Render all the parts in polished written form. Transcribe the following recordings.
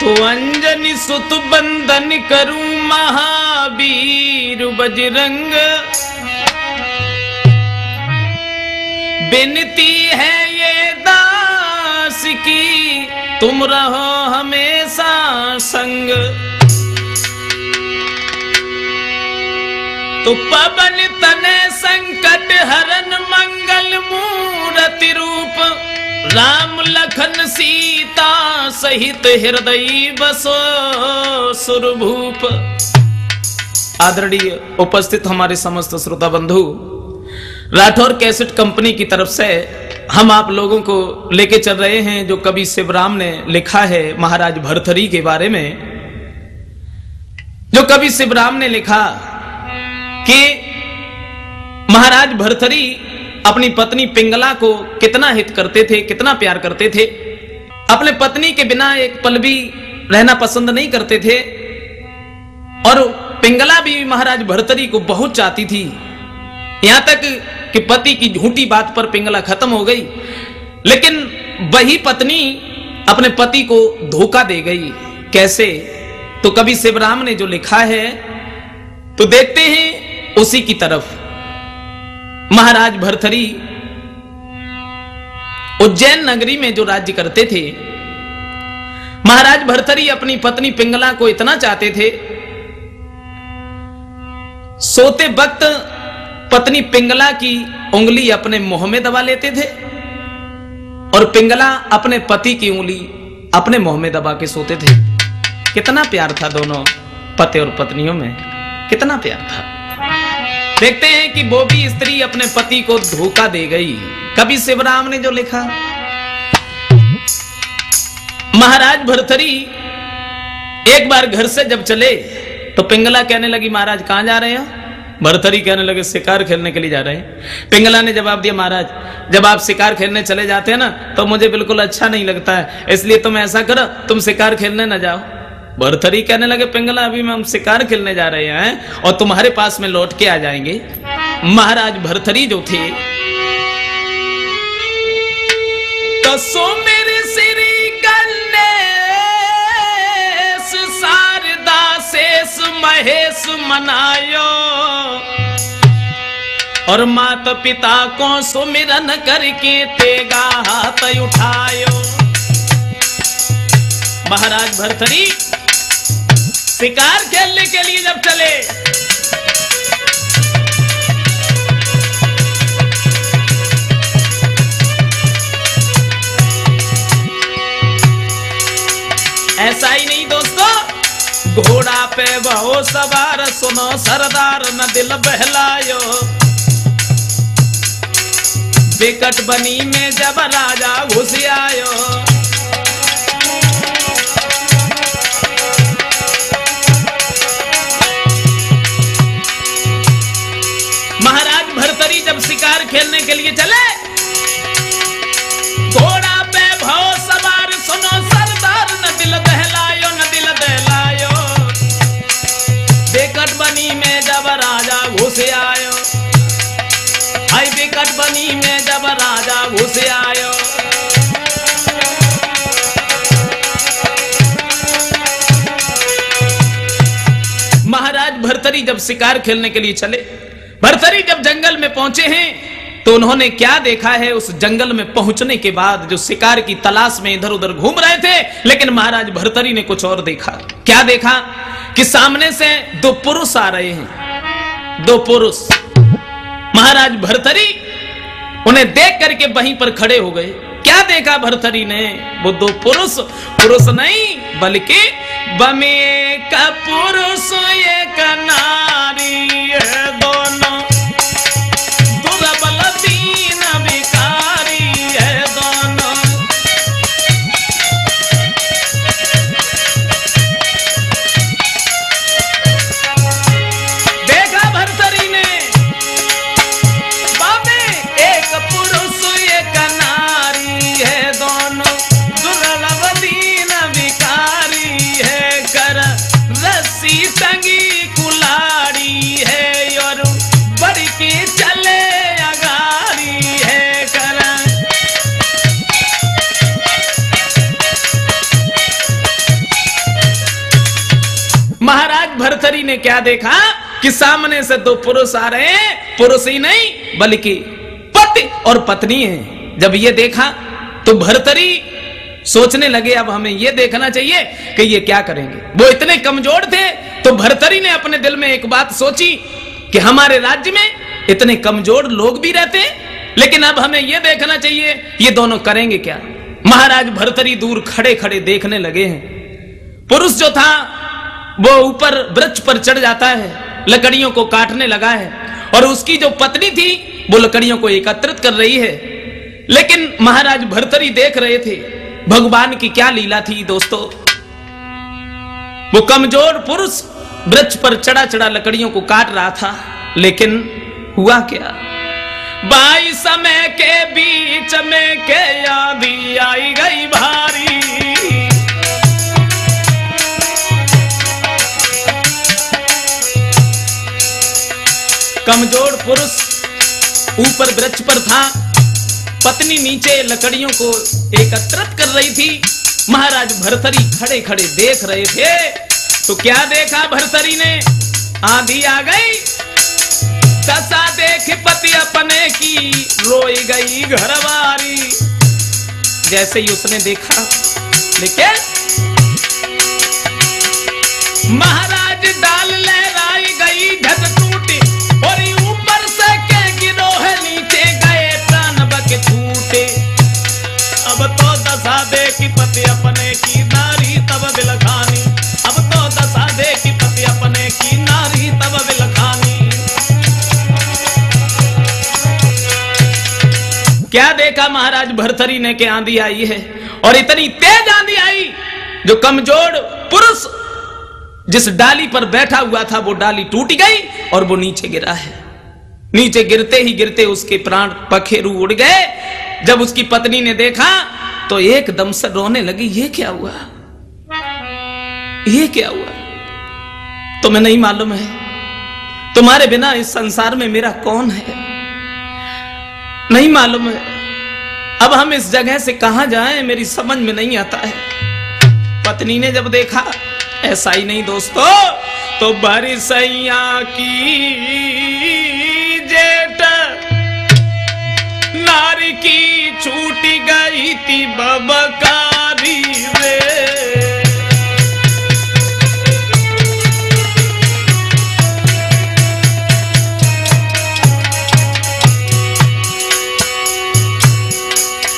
तो अंजनी सुत बंदन करूं महावीर बजरंग, बिनती है ये दास की तुम रहो हमेशा संग। तो पवन तने संकट हरन मंगल मूर्ति रूप, राम लखन सीता सहित हृदय बसो सुरभूप। आदरणीय उपस्थित हमारे समस्त श्रोता बंधु, राठौर कैसेट कंपनी की तरफ से हम आप लोगों को लेके चल रहे हैं जो कवि शिवराम ने लिखा है महाराज भर्तृहरि के बारे में। जो कवि शिवराम ने लिखा कि महाराज भर्तृहरि अपनी पत्नी पिंगला को कितना हित करते थे, कितना प्यार करते थे। अपने पत्नी के बिना एक पल भी रहना पसंद नहीं करते थे और पिंगला भी महाराज भर्तृहरि को बहुत चाहती थी। यहां तक कि पति की झूठी बात पर पिंगला खत्म हो गई, लेकिन वही पत्नी अपने पति को धोखा दे गई। कैसे? तो कवि शिवराम ने जो लिखा है तो देखते हैं उसी की तरफ। महाराज भर्तृहरि उज्जैन नगरी में जो राज्य करते थे, महाराज भर्तृहरि अपनी पत्नी पिंगला को इतना चाहते थे, सोते वक्त पत्नी पिंगला की उंगली अपने मुंह में दबा लेते थे और पिंगला अपने पति की उंगली अपने मुंह में दबा के सोते थे। कितना प्यार था दोनों पति और पत्नियों में, कितना प्यार था। देखते हैं कि वो भी स्त्री अपने पति को धोखा दे गई। कवि शिवराम ने जो लिखा, महाराज भर्तृहरि एक बार घर से जब चले तो पिंगला कहने लगी, महाराज कहां जा रहे हैं? भर्तृहरि कहने लगे, शिकार खेलने के लिए जा रहे हैं। पिंगला ने जवाब दिया, महाराज जब आप शिकार खेलने चले जाते हैं ना तो मुझे बिल्कुल अच्छा नहीं लगता है, इसलिए तुम ऐसा करो तुम शिकार खेलने ना जाओ। भर्तृहरि कहने लगे, पिंगला अभी हम शिकार खेलने जा रहे हैं और तुम्हारे पास में लौट के आ जाएंगे। महाराज भर्तृहरि जो थे तो सो मेरे श्री गणेश शारदा शेष महेश मनायो, और माता पिता को सुमिरन करके तेगा हाथ उठायो। महाराज भर्तृहरि शिकार खेलने के लिए जब चले ऐसा ही नहीं दोस्तों, घोड़ा पे बहु सवार सुनो सरदार न दिल बहलायो। विकट बनी में जब राजा घुस आयो, महाराज भर्तृहरि जब शिकार खेलने के लिए चले, घोड़ा पे भौ सवार सुनो सरदार न दिल दहलायो, न दिल दहलायो। विकट बनी में जब राजा घुस आयो, हाय विकट बनी में जब राजा घुस आयो। महाराज भर्तृहरि जब शिकार खेलने के लिए चले, भर्तृहरि जब जंगल में पहुंचे हैं तो उन्होंने क्या देखा है? उस जंगल में पहुंचने के बाद जो शिकार की तलाश में इधर उधर घूम रहे थे, लेकिन महाराज भर्तृहरि ने कुछ और देखा। क्या देखा? कि सामने से दो पुरुष आ रहे हैं, दो पुरुष। महाराज भर्तृहरि उन्हें देख करके वहीं पर खड़े हो गए। क्या देखा भर्तृहरि ने? वो दो पुरुष, पुरुष नहीं बल्कि बमे का पुरुष एक नारी है, दोनों दुर्बल दीन भिखारी है दोनों। देखा भर्तृहरि ने, बाबे एक पुरुष एक नारी है, दोनों दुर्लभ दीन भिखारी है। कर रस्सी टंगी कुलाड़ी भर्तरी ने क्या देखा कि सामने से दो पुरुष आ रहे हैं, पुरुष ही नहीं बल्कि पति और पत्नी है। जब ये देखा तो भर्तरी सोचने लगे अब हमें ये देखना चाहिए कि ये क्या करेंगे। वो इतने कमजोर थे तो भर्तरी ने अपने दिल में एक बात सोची कि हमारे राज्य में इतने कमजोर लोग भी रहते हैं, लेकिन अब हमें ये देखना चाहिए ये दोनों करेंगे क्या। महाराज भर्तरी दूर खड़े खड़े देखने लगे हैं। पुरुष जो था वो ऊपर वृक्ष पर चढ़ जाता है, लकड़ियों को काटने लगा है, और उसकी जो पत्नी थी वो लकड़ियों को एकत्रित कर रही है। लेकिन महाराज भर्तरी देख रहे थे भगवान की क्या लीला थी दोस्तों। वो कमजोर पुरुष वृक्ष पर चढ़ा चढ़ा लकड़ियों को काट रहा था, लेकिन हुआ क्या, बाई समय के बीच में के आंधी आई गई भारी। कमजोर पुरुष ऊपर वृक्ष पर था, पत्नी नीचे लकड़ियों को एकत्रित कर रही थी। महाराज भर्तरी खड़े खड़े देख रहे थे तो क्या देखा भर्तरी ने, आंधी आ गई, दशा देख पति अपने की रोई गई घरवारी। जैसे ही उसने देखा, लेकिन महाराज डाल लहराई गई झट टूटी, और ऊपर से के गिरो है नीचे गए प्राण बके छूटे। अब तो दशा देखी पति अपने की नारी तब बिलखानी, अब तो दशा देखी पति अपने की नारी तब बिलखानी। क्या देखा महाराज भर्तरी ने कि आंधी आई है, और इतनी तेज आंधी आई जो कमजोर पुरुष जिस डाली पर बैठा हुआ था वो डाली टूट गई और वो नीचे गिरा है। नीचे गिरते ही गिरते उसके प्राण पखेरु उड़ गए। जब उसकी पत्नी ने देखा तो एकदम से रोने लगी, ये क्या हुआ, ये क्या हुआ, तुम्हें नहीं मालूम है तुम्हारे बिना इस संसार में मेरा कौन है, नहीं मालूम है, अब हम इस जगह से कहां जाएं मेरी समझ में नहीं आता है। पत्नी ने जब देखा, ऐसा ही नहीं दोस्तों, तो बरसैया की जेठ नारी की छूटी गई थी बबकारी रे।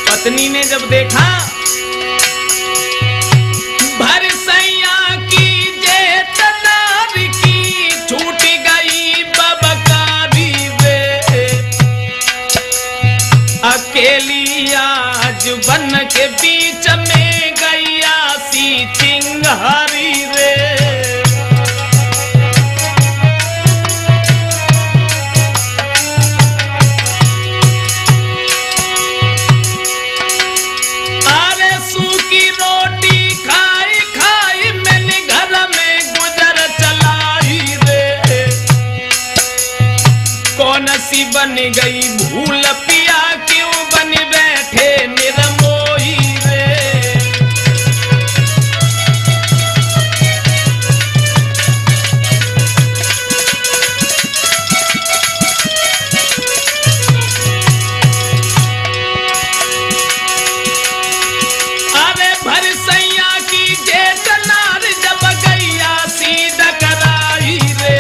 पत्नी ने जब देखा भरसैया की जेठ नारी की छूट गई बबकारी रे, अकेली आज वन के बीच में गैया सी चिंगारी रे। सी बन गई भूल पिया क्यों बन बैठे निरमोही रे। अरे भरसैया की जेठ नार जब गैया सी डकराई रे,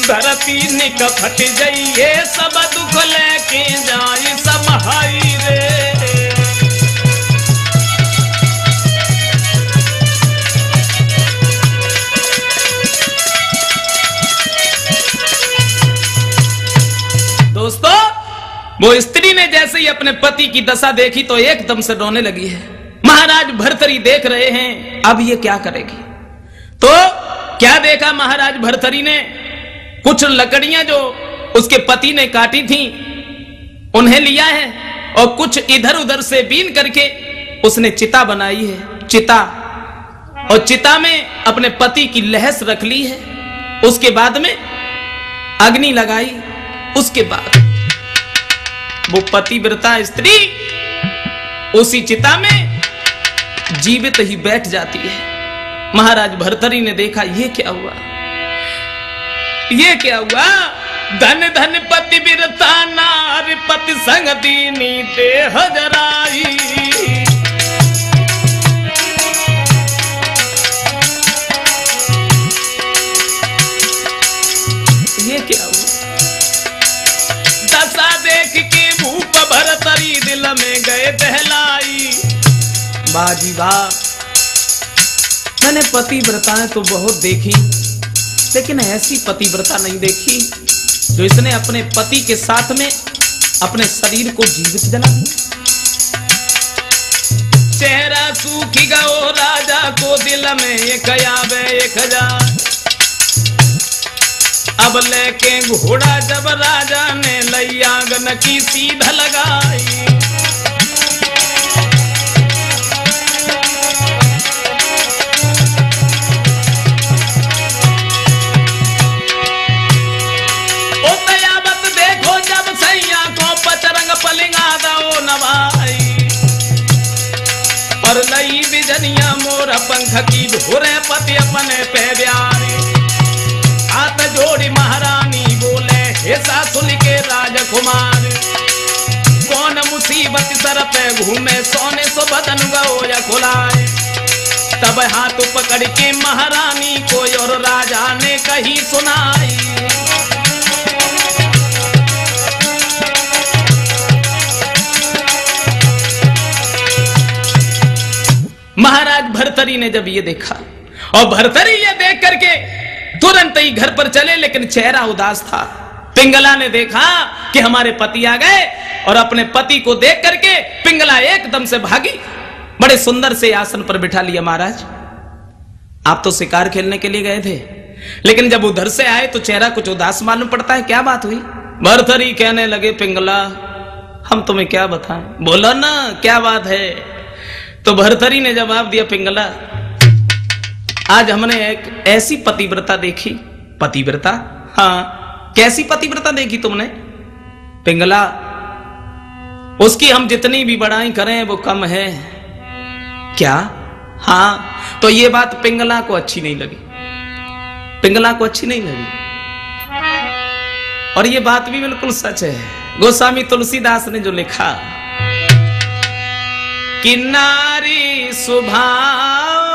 धरती निक फट जाइए सब दुख लेके जाए समहाई रे। दोस्तों, वो स्त्री ने जैसे ही अपने पति की दशा देखी तो एकदम से रोने लगी है। महाराज भर्तरी देख रहे हैं अब ये क्या करेगी। तो क्या देखा महाराज भर्तरी ने, कुछ लकड़ियां जो उसके पति ने काटी थी उन्हें लिया है, और कुछ इधर उधर से बीन करके उसने चिता बनाई है, चिता, और चिता में अपने पति की लहस रख ली है। उसके बाद में अग्नि लगाई, उसके बाद वो पतिव्रता स्त्री उसी चिता में जीवित ही बैठ जाती है। महाराज भर्तरी ने देखा ये क्या हुआ, ये क्या हुआ। धन धन पति बिरता नार पति संग दीनी देह जराई। ये क्या हुआ। दशा देख के भूप भर्तरी दिल में गए दहलाई। बाजी वाह, मैंने पतिव्रताएं तो बहुत देखी, लेकिन ऐसी पतिव्रता नहीं देखी जो इसने अपने पति के साथ में अपने शरीर को जीवित जला दिया। चेहरा सूखी गयो राजा को दिल में एक आवे 1000। अब लेके घोड़ा जब राजा ने लैया गन की सीधा लगाई। और लई बिजनिया मोर पंख की ढोरे पति अपने पे ब्यारे। हाथ जोड़ी महारानी बोले हे सासुल के राजकुमार। कौन मुसीबत सर पे घूमे सोने सो बदन गया खुलाए। तब हाथ पकड़ के महारानी को और राजा ने कही सुनाई। महाराज भर्तरी ने जब ये देखा, और भर्तरी ये देख करके तुरंत ही घर पर चले, लेकिन चेहरा उदास था। पिंगला ने देखा कि हमारे पति आ गए, और अपने पति को देख करके पिंगला एकदम से भागी। बड़े सुंदर से आसन पर बिठा लिया। महाराज आप तो शिकार खेलने के लिए गए थे, लेकिन जब उधर से आए तो चेहरा कुछ उदास मालूम पड़ता है, क्या बात हुई। भर्तरी कहने लगे पिंगला हम तुम्हें क्या बताएं, बोलो ना क्या बात है। तो भर्तरी ने जवाब दिया पिंगला आज हमने एक ऐसी पतिव्रता देखी। पतिव्रता? हाँ, कैसी पतिव्रता देखी तुमने? पिंगला उसकी हम जितनी भी बड़ाई करें वो कम है। क्या? हाँ। तो ये बात पिंगला को अच्छी नहीं लगी, पिंगला को अच्छी नहीं लगी। और ये बात भी बिल्कुल सच है। गोस्वामी तुलसीदास ने जो लिखा कि नारी स्वभाव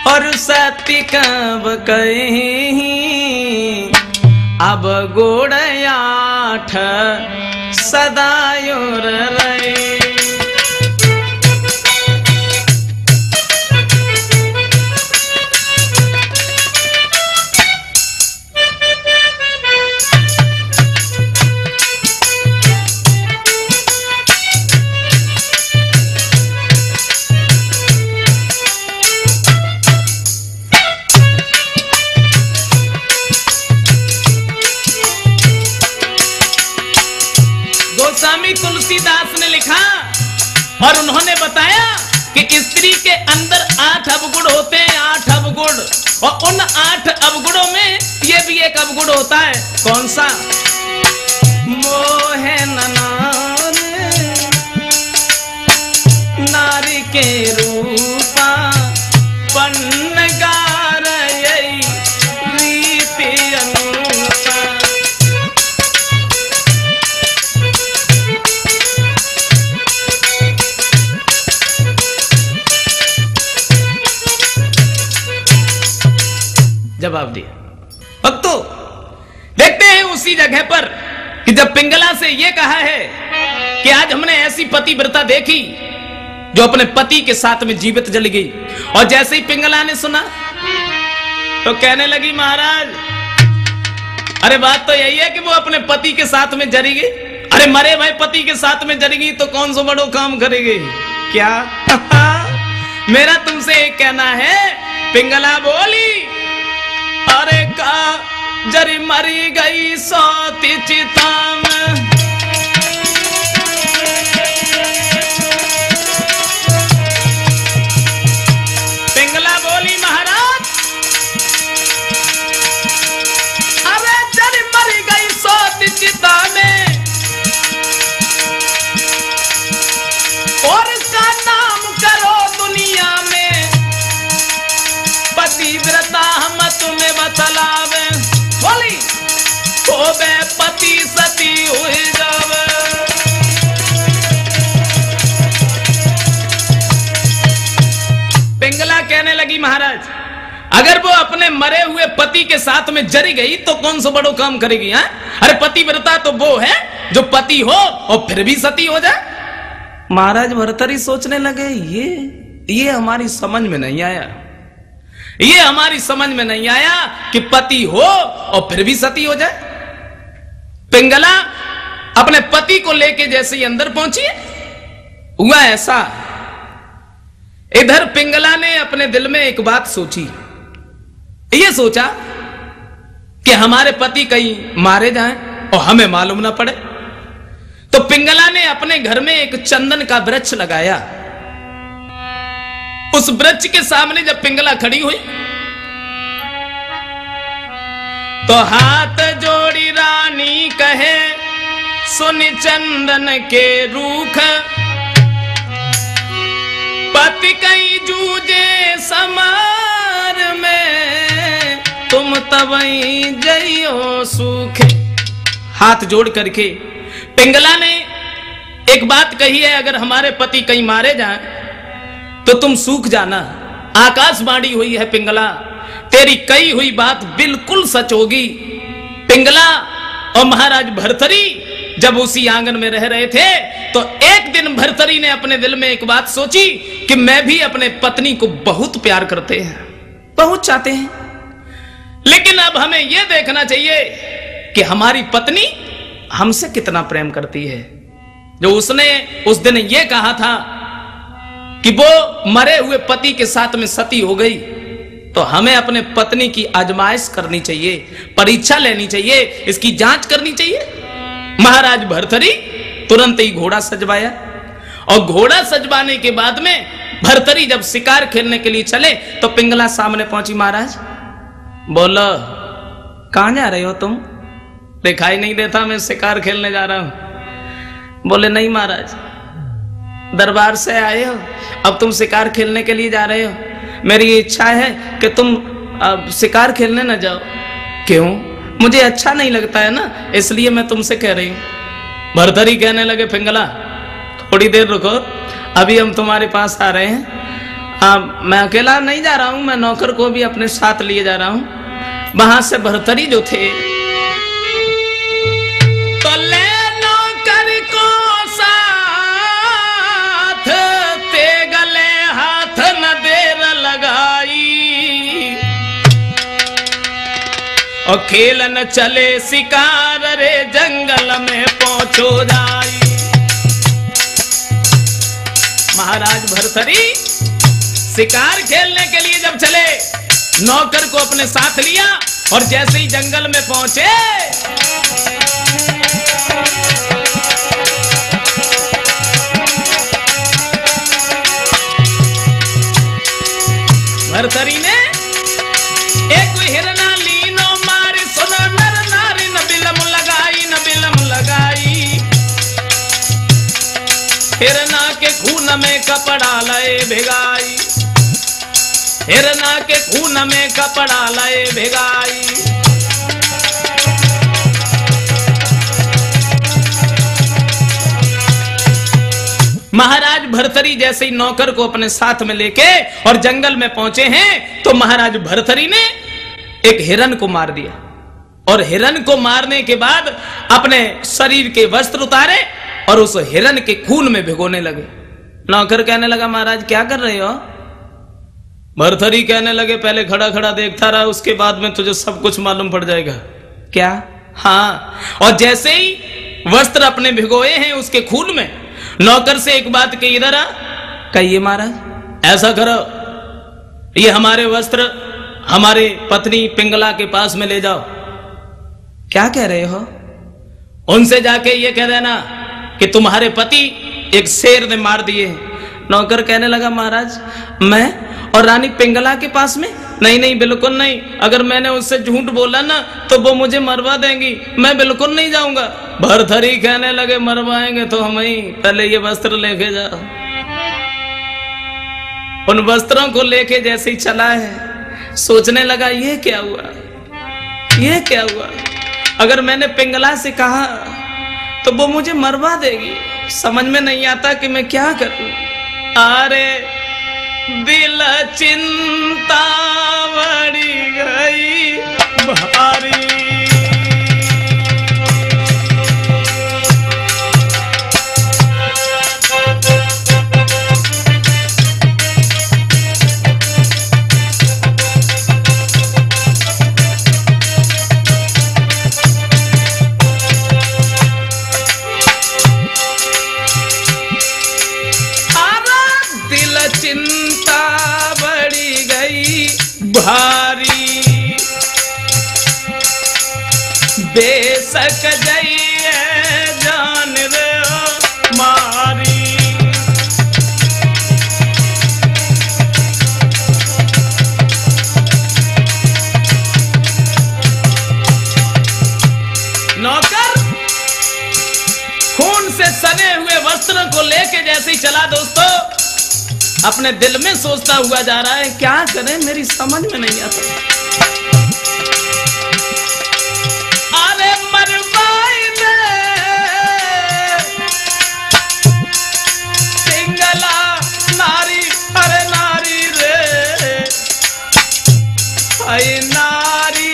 और सत्य कब कहीं। अब गोड़याठ सदायोर रहे। तुलसीदास ने लिखा और उन्होंने बताया कि स्त्री के अंदर 8 अवगुण होते हैं, 8 अवगुण। और उन 8 अवगुणों में ये भी एक अवगुण होता है। कौन सा? मोह ननान नारी के रूपा पन्नगार रीति अनुपा। जवाब दिया। भक्तों देखते हैं उसी जगह पर कि जब पिंगला से यह कहा है कि आज हमने ऐसी पतिव्रता देखी जो अपने पति के साथ में जीवित जल गई, और जैसे ही पिंगला ने सुना तो कहने लगी महाराज अरे बात तो यही है कि वो अपने पति के साथ में जरी गई। अरे मरे भाई पति के साथ में जरेगी तो कौन सा बड़ो काम करेगी क्या? मेरा तुमसे एक कहना है। पिंगला बोली अरे का जरी मरी गई सोती चिता में। पिंगला बोली महाराज अरे जरी मरी गई सोती चिता में, और इसका नाम करो दुनिया में। लगी महाराज, अगर वो अपने मरे हुए पति के साथ में जरी गई तो कौन सा बड़ो काम करेगी? हा? अरे पतिव्रता तो वो है जो पति हो और फिर भी सती हो जाए। महाराज भर्तरी सोचने लगे ये हमारी समझ में नहीं आया, ये हमारी समझ में नहीं आया कि पति हो और फिर भी सती हो जाए। पिंगला अपने पति को लेके जैसे ही अंदर पहुंची, हुआ ऐसा, इधर पिंगला ने अपने दिल में एक बात सोची, ये सोचा कि हमारे पति कहीं मारे जाएं और हमें मालूम ना पड़े। तो पिंगला ने अपने घर में एक चंदन का वृक्ष लगाया। उस वृक्ष के सामने जब पिंगला खड़ी हुई तो हाथ जोड़ी रानी कहे, सुन चंदन के रूख, पति कई जूझे समार में, तुम तबई जइयो सूख। हाथ जोड़ करके पिंगला ने एक बात कही है, अगर हमारे पति कहीं मारे जाएं तो तुम सूख जाना। आकाशवाणी हुई है पिंगला, तेरी कही हुई बात बिल्कुल सच होगी। पिंगला और महाराज भर्तरी जब उसी आंगन में रह रहे थे तो एक दिन भर्तरी ने अपने दिल में एक बात सोची कि मैं भी अपने पत्नी को बहुत प्यार करते हैं, बहुत चाहते हैं, लेकिन अब हमें यह देखना चाहिए कि हमारी पत्नी हमसे कितना प्रेम करती है। जो उसने उस दिन यह कहा था कि वो मरे हुए पति के साथ में सती हो गई, तो हमें अपने पत्नी की आजमाइश करनी चाहिए, परीक्षा लेनी चाहिए, इसकी जांच करनी चाहिए। महाराज भर्तरी तुरंत ही घोड़ा सजवाया और घोड़ा सजवाने के बाद में भर्तरी जब शिकार खेलने के लिए चले तो पिंगला सामने पहुंची। महाराज बोलो, कहां जा रहे हो तुम? दिखाई नहीं देता मैं शिकार खेलने जा रहा हूं। बोले नहीं महाराज, दरबार से आए हो, अब तुम शिकार खेलने के लिए जा रहे हो, मेरी इच्छा है कि तुम अब शिकार खेलने न जाओ। क्यों? मुझे अच्छा नहीं लगता है ना, इसलिए मैं तुमसे कह रही हूं। भर्तरी कहने लगे, पिंगला थोड़ी देर रुको, अभी हम तुम्हारे पास आ रहे हैं। मैं अकेला नहीं जा रहा हूं, मैं नौकर को भी अपने साथ लिए जा रहा हूं। वहां से भर्तरी जो थे तो ले नौकर को साथ, ते गले हाथ न देर लगाई, और खेलन चले शिकार रे जंगल में पहुंचो जाई। महाराज भर्तरी शिकार खेलने के लिए जब चले, नौकर को अपने साथ लिया और जैसे ही जंगल में पहुंचे भर्तरी ने एक हिरना लीनो मारी, सुनो नर नारी न बिलम लगाई, न बिलम लगाई। हिरना के खून में कपड़ा लए भिगाई, हिरना के खून में कपड़ा लए भिगाई। महाराज भर्तरी जैसे ही नौकर को अपने साथ में लेके और जंगल में पहुंचे हैं तो महाराज भर्तरी ने एक हिरन को मार दिया, और हिरन को मारने के बाद अपने शरीर के वस्त्र उतारे और उस हिरन के खून में भिगोने लगे। नौकर कहने लगा, महाराज क्या कर रहे हो? भर्तरी कहने लगे, पहले खड़ा खड़ा देखता रहा, उसके बाद में तुझे सब कुछ मालूम पड़ जाएगा। क्या? हाँ। और जैसे ही वस्त्र अपने भिगोए हैं उसके खून में, नौकर से एक बात कही, इधर आ। कहिए महाराज। ऐसा करो, ये हमारे वस्त्र हमारे पत्नी पिंगला के पास में ले जाओ। क्या कह रहे हो? उनसे जाके ये कह देना कि तुम्हारे पति एक शेर ने मार दिए। नौकर कहने लगा, महाराज मैं और रानी पिंगला के पास में? नहीं नहीं, बिल्कुल नहीं, अगर मैंने उससे झूठ बोला ना तो वो मुझे मरवा देंगी, मैं बिल्कुल नहीं जाऊंगा। भर्तरी कहने लगे, मरवाएंगे तो हम ही, पहले ये वस्त्र लेके जाओ। उन वस्त्रों को लेके जैसे ही चला है, सोचने लगा ये क्या हुआ, ये क्या हुआ, अगर मैंने पिंगला से कहा तो वो मुझे मरवा देगी, समझ में नहीं आता कि मैं क्या करूं। अरे दिल चिंता बढ़ी गई भारी। चिंता बढ़ी गई भारी, बेशक जाइए जान रे मारी। नौकर खून से सने हुए वस्त्रों को लेके जैसे ही चला दोस्तों, अपने दिल में सोचता हुआ जा रहा है क्या करें, मेरी समझ में नहीं आता। अरे मरवाई ने पिंगला नारी, अरे नारी रे आई नारी,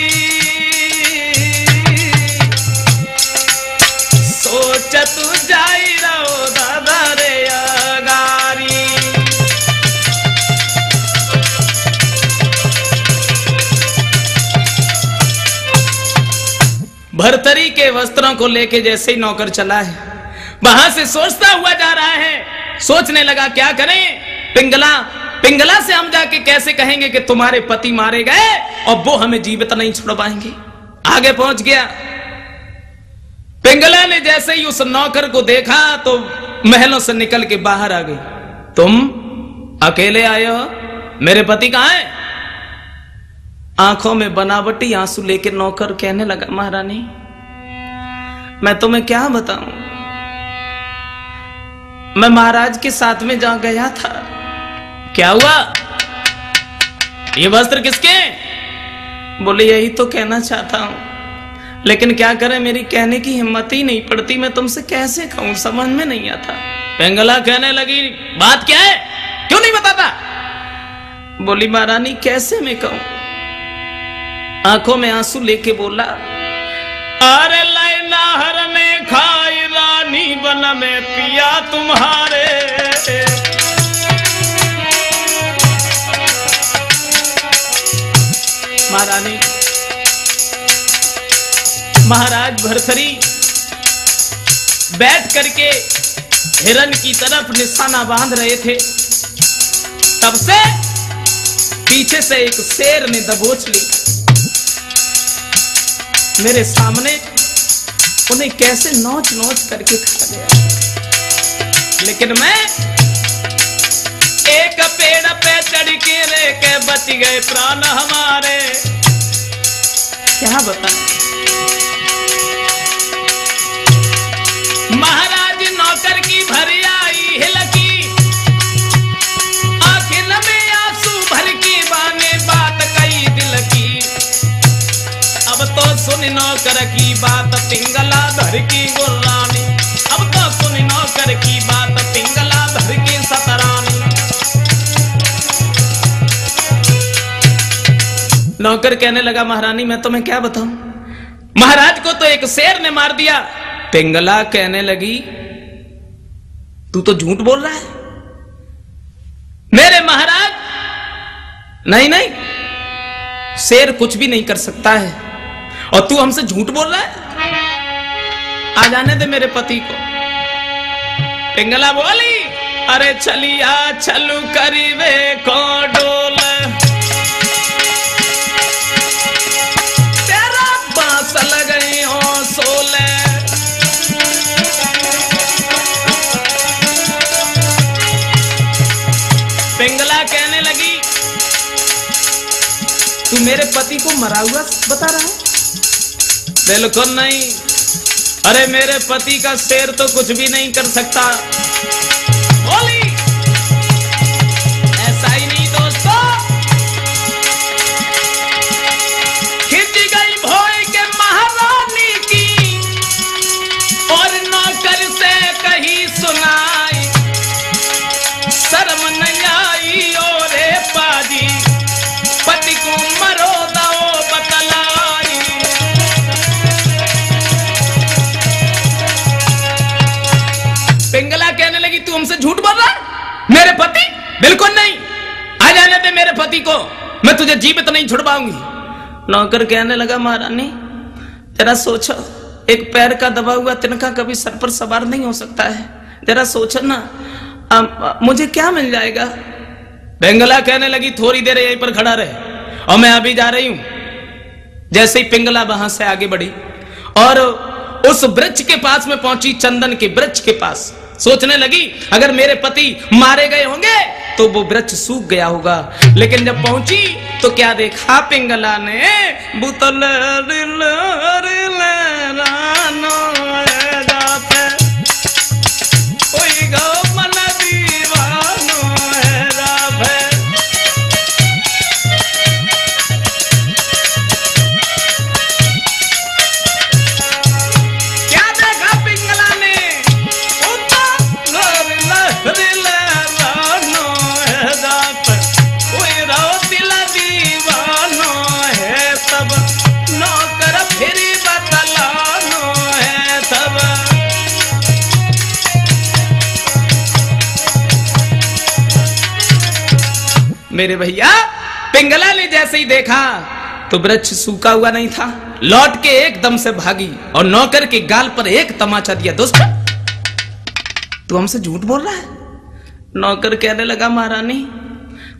सोच तू जाई रहो दादा रे अगारी। भरतरी के वस्त्रों को लेके जैसे ही नौकर चला है, वहां से सोचता हुआ जा रहा है, सोचने लगा क्या करें। पिंगला से हम जाके कैसे कहेंगे कि तुम्हारे पति मारे गए और वो हमें जीवित नहीं छोड़ पाएंगे। आगे पहुंच गया। पिंगला ने जैसे ही उस नौकर को देखा तो महलों से निकल के बाहर आ गई। तुम अकेले आए हो, मेरे पति कहां है? आंखों में बनावटी आंसू लेकर नौकर कहने लगा, महारानी मैं तुम्हें क्या बताऊं, मैं महाराज के साथ में जा गया था। क्या हुआ? ये वस्त्र किसके? बोले यही तो कहना चाहता हूं, लेकिन क्या करें मेरी कहने की हिम्मत ही नहीं पड़ती, मैं तुमसे कैसे कहूं, समझ में नहीं आता। पिंगला कहने लगी बात क्या है, क्यों नहीं बताता? बोली महारानी कैसे मैं कहूं, आंखों में आंसू लेके बोला, अरे लैला हर ने खाई रानी बन में पिया तुम्हारे। महारानी महाराज भरथरी बैठ करके हिरण की तरफ निशाना बांध रहे थे, तब से पीछे से एक शेर ने दबोच ली। मेरे सामने उन्हें कैसे नोच नोच करके खा गया, लेकिन मैं एक पेड़ पे चढ़ के रह के बच गए प्राण हमारे। क्या बताएं महाराज, नौकर की भरी आई हिलकी, आखिर में आंसू भर की बाने बात कई दिल की। अब तो सुन नौकर की बात पिंगला धर की गुर्रानी, अब तो सुन नौकर की बात पिंगला धर की सतरानी। नौकर कहने लगा महारानी मैं तुम्हें क्या बताऊं, महाराज को तो एक शेर ने मार दिया। पिंगला कहने लगी तू तो झूठ बोल रहा है मेरे महाराज। नहीं नहीं, शेर कुछ भी नहीं कर सकता है और तू हमसे झूठ बोल रहा है, आ जाने दे मेरे पति को। पिंगला बोली अरे चलिया चलू करीबे को डोल, तेरा बांस लगई हो सोले। पिंगला कहने लगी तू मेरे पति को मरा हुआ बता रहा है? बिल्कुल नहीं, अरे मेरे पति का शेर तो कुछ भी नहीं कर सकता। बोली ऐसा ही नहीं दोस्तों, खिंच गई भोई के महारानी की और नौकर से कही सुनाई, शर्म नहीं आई और पति को, मैं तुझे जीवित नहीं छुड़वाऊंगी। नौकर कहने लगा महारानी जरा सोचो, एक पैर का दबा हुआ तिनका कभी सर पर सवार नहीं हो सकता है, जरा सोचो ना, मुझे क्या मिल जाएगा। पिंगला कहने लगी थोड़ी देर यहीं पर खड़ा रहे और मैं अभी जा रही हूं। जैसे ही पिंगला वहां से आगे बढ़ी और उस वृक्ष के पास में पहुंची, चंदन के वृक्ष के पास, सोचने लगी अगर मेरे पति मारे गए होंगे तो वो वृक्ष सूख गया होगा। लेकिन जब पहुंची तो क्या देखा पिंगला ने, बुतल मेरे भैया, पिंगला ने जैसे ही देखा तो वृक्ष सूखा हुआ नहीं था, लौट के एकदम से भागी और नौकर के गाल पर एक तमाचा दिया। दोस्त तू हमसे झूठ बोल रहा है। नौकर कहने लगा महारानी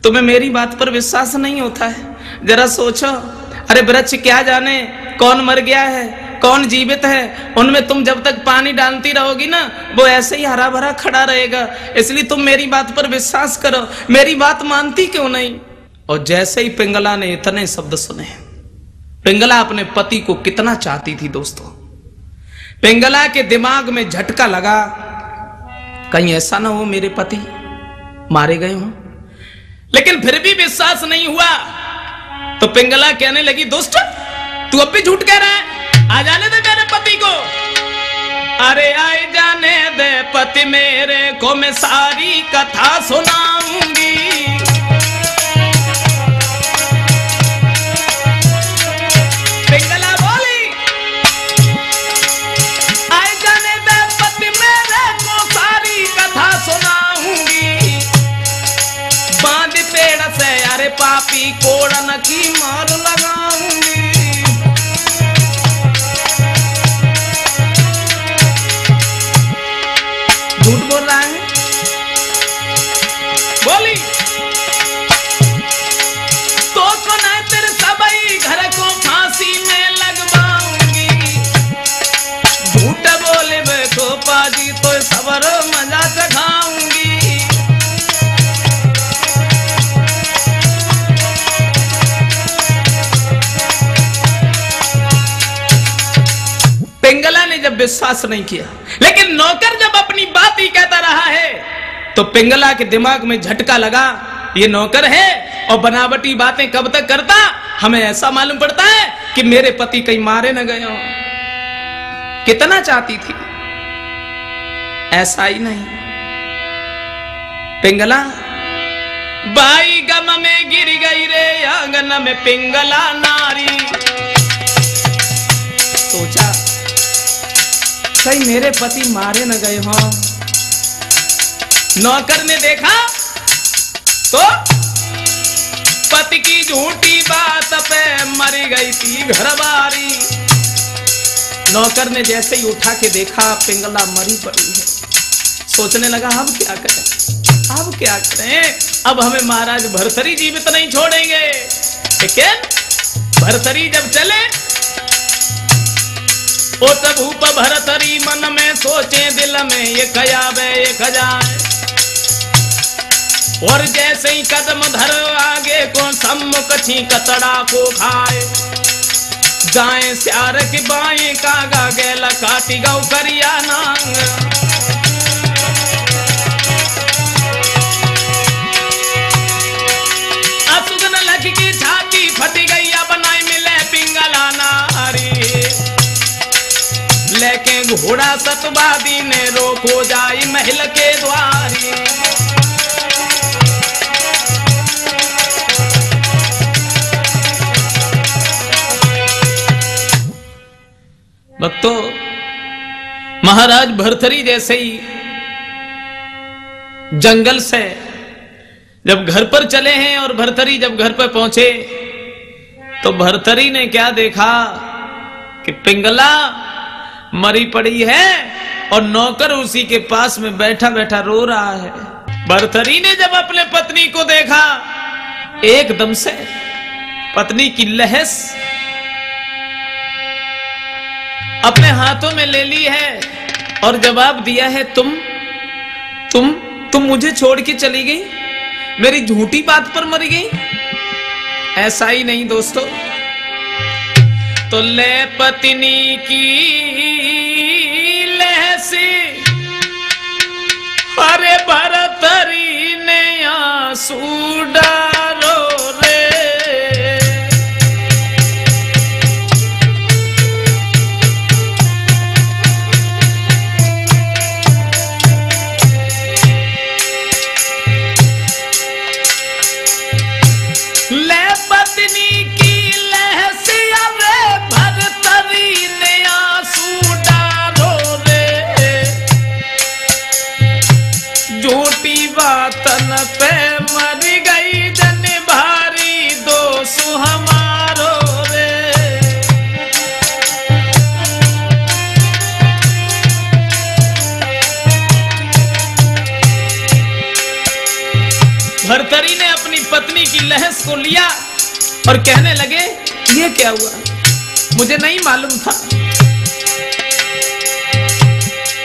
तुम्हें मेरी बात पर विश्वास नहीं होता है, जरा सोचो, अरे वृक्ष क्या जाने कौन मर गया है कौन जीवित है, उनमें तुम जब तक पानी डालती रहोगी ना वो ऐसे ही हरा भरा खड़ा रहेगा, इसलिए तुम मेरी बात पर विश्वास करो, मेरी बात मानती क्यों नहीं। और जैसे ही पिंगला ने इतने शब्द सुने, पिंगला अपने पति को कितना चाहती थी दोस्तों, पिंगला के दिमाग में झटका लगा कहीं ऐसा ना हो मेरे पति मारे गए हों, लेकिन फिर भी विश्वास नहीं हुआ। तो पिंगला कहने लगी दोस्त तू अब भी झूठ कह रहा है, आ जाने दे मेरे पति को। अरे आए जाने दे पति मेरे को, मैं सारी कथा सुनाऊंगी। पिंगला बोली आए जाने दे पति मेरे को, सारी कथा सुनाऊंगी। बांध पेड़ से अरे पापी कोड़न की मार लगाऊंगी। झूठ बोल रहा है, बोली तो सुना तेरे सबई घर को फांसी में लगवाऊंगी। झूठ बोले बेखो पाजी तो सबर मजा चखाऊंगी। पिंगला ने जब विश्वास नहीं किया, लेकिन नौकर जब अपनी बात ही कहता रहा है तो पिंगला के दिमाग में झटका लगा, ये नौकर है और बनावटी बातें कब तक करता। हमें ऐसा मालूम पड़ता है कि मेरे पति कहीं मारे न गए हो। कितना चाहती थी, ऐसा ही नहीं। पिंगला बाई गम में गिर गई रे आंगन में पिंगला नारी। सोचा कहीं मेरे पति मारे न गए हों। नौकर ने देखा तो पति की झूठी बात पे मर गई थी घरवारी। नौकर ने जैसे ही उठा के देखा पिंगला मरी पड़ी है। सोचने लगा अब क्या करें, अब क्या करें, अब हमें महाराज भर्तरी जीवित नहीं छोड़ेंगे। लेकिन भर्तरी जब चले ओ तब भूप भरतरी मन में सोचे दिल में ये खयाबे ये खजाए। और जैसे ही कदम धर आगे को सम्मुख छींक तड़ा को खाए। दाएं स्यार की बाएं कागा गेला काटी गौ करिया नांग। असुगन लग की छाती फटी गई अब नहीं मिले पिंगला नारी। लेके घोड़ा सतवादी ने रोको जाई महल के द्वारी। भक्तों, महाराज भर्तरी जैसे ही जंगल से जब घर पर चले हैं और भर्तरी जब घर पर पहुंचे तो भर्तरी ने क्या देखा कि पिंगला मरी पड़ी है और नौकर उसी के पास में बैठा बैठा रो रहा है। भर्तरी ने जब अपने पत्नी को देखा, एकदम से पत्नी की लहस अपने हाथों में ले ली है और जवाब दिया है, तुम मुझे छोड़ के चली गई, मेरी झूठी बात पर मर गई। ऐसा ही नहीं दोस्तों, तो ले पत्नी की लहसी, अरे भर्तरी ने आंसू डालो रे। ले पत्नी की लहसी, अरे भर्तरी ने आंसू डालो रे। झूठी बातन पे मर गई जन भारी दोष हमारो रे। भर्तरी ने अपनी पत्नी की लहस को लिया और कहने लगे, ये क्या हुआ, मुझे नहीं मालूम था।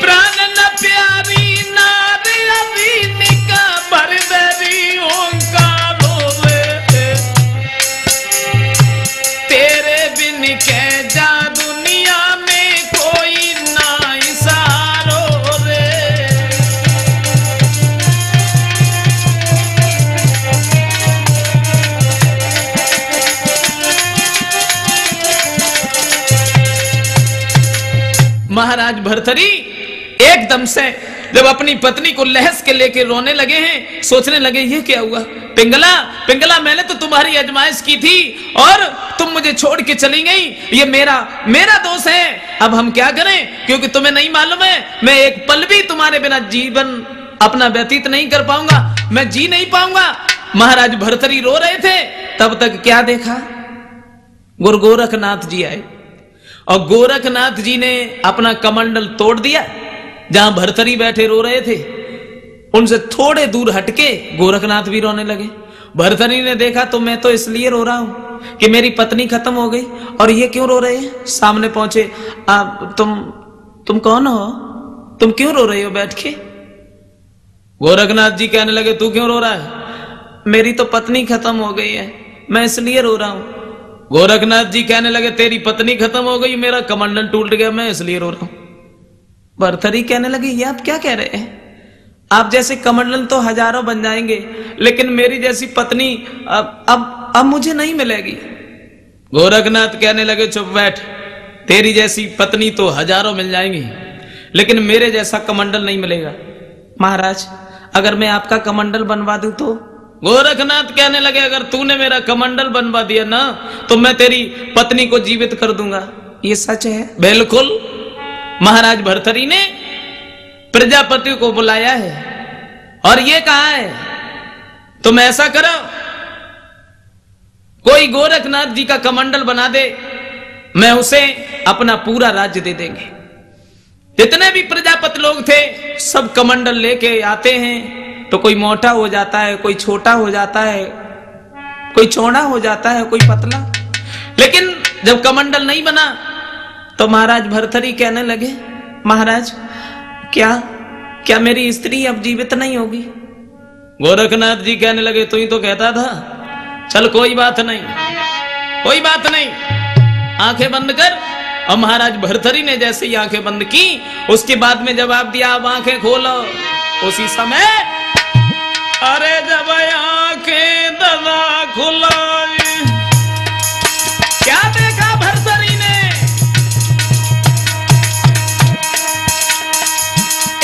प्राण न प्यारी नारी अभिनिका भरदरी ओंकारो रे। तेरे बिन के जा दुनिया में कोई ना इसारो रे। महाराज भर्तरी एकदम से जब अपनी पत्नी को लहस के लेके रोने लगे हैं, सोचने लगे ये क्या हुआ। पिंगला मैंने तो तुम्हारी आजमाइश की थी और तुम मुझे छोड़ के चली गई, ये मेरा दोष है। अब हम क्या करें, क्योंकि तुम्हें नहीं मालूम है मैं एक पल भी तुम्हारे बिना जीवन अपना व्यतीत नहीं कर पाऊंगा, मैं जी नहीं पाऊंगा। महाराज भर्तरी रो रहे थे, तब तक क्या देखा, गुरु गोरखनाथ जी आए और गोरखनाथ जी ने अपना कमंडल तोड़ दिया। जहां भर्तरी बैठे रो रहे थे उनसे थोड़े दूर हटके गोरखनाथ भी रोने लगे। भर्तरी ने देखा तो मैं तो इसलिए रो रहा हूं कि मेरी पत्नी खत्म हो गई, और ये क्यों रो रहे हैं। सामने पहुंचे, तुम कौन हो, तुम क्यों रो रहे हो बैठ के। गोरखनाथ जी कहने लगे, तू क्यों रो रहा है। मेरी तो पत्नी खत्म हो गई है, मैं इसलिए रो रहा हूं। गोरखनाथ जी कहने लगे, तेरी पत्नी खत्म हो गई, मेरा कमंडल टूट गया, मैं इसलिए रो रहा हूं। भर्तरी कहने लगे, ये आप क्या कह रहे हैं, आप जैसे कमंडल तो हजारों बन जाएंगे, लेकिन मेरी जैसी पत्नी अब मुझे नहीं मिलेगी। गोरखनाथ कहने लगे, चुप बैठ, तेरी जैसी पत्नी तो हजारों मिल जाएंगी, लेकिन मेरे जैसा कमंडल नहीं मिलेगा। महाराज अगर मैं आपका कमंडल बनवा दूं तो। गोरखनाथ कहने लगे, अगर तूने मेरा कमंडल बनवा दिया ना तो मैं तेरी पत्नी को जीवित कर दूंगा। ये सच है। बिल्कुल। महाराज भर्तरी ने प्रजापति को बुलाया है और ये कहा है, तुम ऐसा करो, कोई गोरखनाथ जी का कमंडल बना दे, मैं उसे अपना पूरा राज्य दे देंगे। जितने भी प्रजापति लोग थे सब कमंडल लेके आते हैं, तो कोई मोटा हो जाता है, कोई छोटा हो जाता है, कोई चौड़ा हो जाता है, कोई पतला। लेकिन जब कमंडल नहीं बना तो महाराज भर्तरी कहने लगे, महाराज क्या मेरी स्त्री अब जीवित नहीं होगी। गोरखनाथ जी कहने लगे, तू ही तो कहता था, चल कोई बात नहीं, कोई बात नहीं, आंखें बंद कर। और महाराज भर्तरी ने जैसे ही आंखें बंद की, उसके बाद में जवाब दिया, अब आंखें खोलो। उसी समय अरे जब आंखें दबा खुलाई, क्या देखा भर्तरी ने,